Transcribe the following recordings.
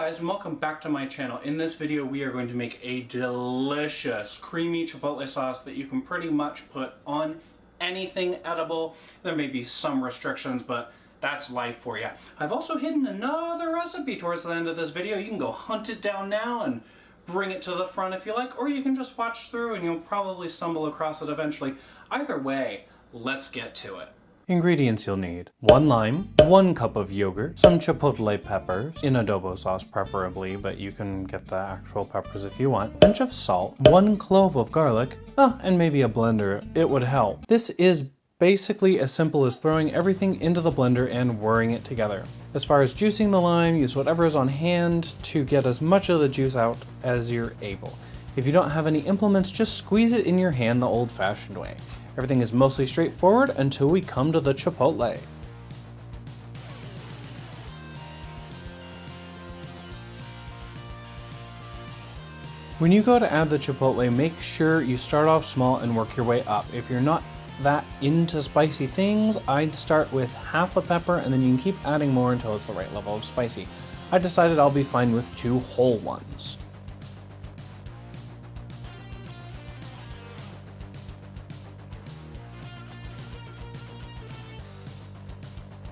guys, and welcome back to my channel. In this video we are going to make a delicious creamy chipotle sauce that you can pretty much put on anything edible. There may be some restrictions, but that's life for you. I've also hidden another recipe towards the end of this video. You can go hunt it down now and bring it to the front if you like, or you can just watch through and you'll probably stumble across it eventually. Either way, let's get to it. Ingredients you'll need: 1 lime, 1 cup of yogurt, some chipotle peppers, in adobo sauce preferably, but you can get the actual peppers if you want, a pinch of salt, 1 clove of garlic, and maybe a blender. It would help. This is basically as simple as throwing everything into the blender and whirring it together. As far as juicing the lime, use whatever is on hand to get as much of the juice out as you're able. If you don't have any implements, just squeeze it in your hand the old-fashioned way. Everything is mostly straightforward until we come to the chipotle. When you go to add the chipotle, make sure you start off small and work your way up. If you're not that into spicy things, I'd start with half a pepper and then you can keep adding more until it's the right level of spicy. I decided I'll be fine with 2 whole ones.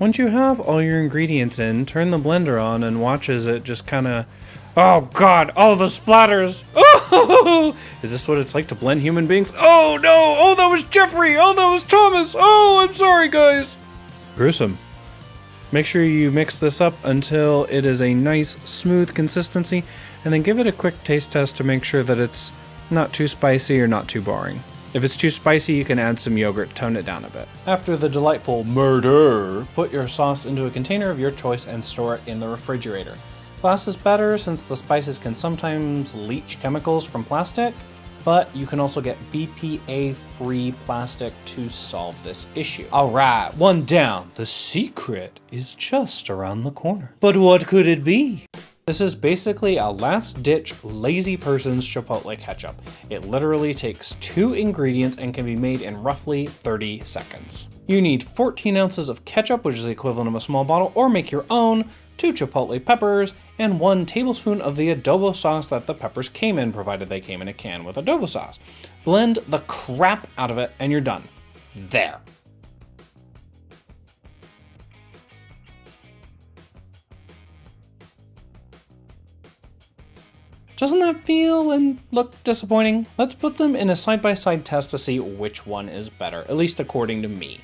Once you have all your ingredients in, turn the blender on and watch as it just kinda... Oh god, all the splatters! Oh! Is this what it's like to blend human beings? Oh no! Oh, that was Jeffrey! Oh, that was Thomas! Oh, I'm sorry, guys! Gruesome. Make sure you mix this up until it is a nice, smooth consistency, and then give it a quick taste test to make sure that it's not too spicy or not too boring. If it's too spicy, you can add some yogurt, tone it down a bit. After the delightful murder, put your sauce into a container of your choice and store it in the refrigerator. Glass is better since the spices can sometimes leach chemicals from plastic, but you can also get BPA-free plastic to solve this issue. Alright, 1 down. The secret is just around the corner. But what could it be? This is basically a last-ditch lazy person's chipotle ketchup. It literally takes 2 ingredients and can be made in roughly 30 seconds. You need 14 ounces of ketchup, which is the equivalent of a small bottle, or make your own, 2 chipotle peppers, and 1 tablespoon of the adobo sauce that the peppers came in, provided they came in a can with adobo sauce. Blend the crap out of it and you're done. There. Doesn't that feel and look disappointing? Let's put them in a side-by-side test to see which one is better, at least according to me.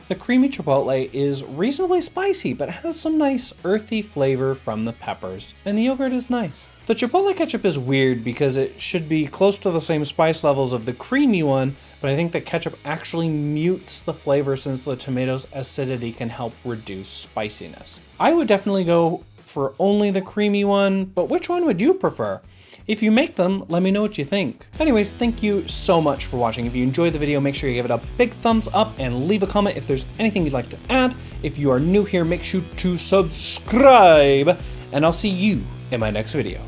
The creamy chipotle is reasonably spicy, but has some nice earthy flavor from the peppers, and the yogurt is nice. The chipotle ketchup is weird because it should be close to the same spice levels of the creamy one, but I think the ketchup actually mutes the flavor since the tomato's acidity can help reduce spiciness. I would definitely go for only the creamy one, but which one would you prefer? If you make them, let me know what you think. Anyways, thank you so much for watching. If you enjoyed the video, make sure you give it a big thumbs up and leave a comment if there's anything you'd like to add. If you are new here, make sure to subscribe, and I'll see you in my next video.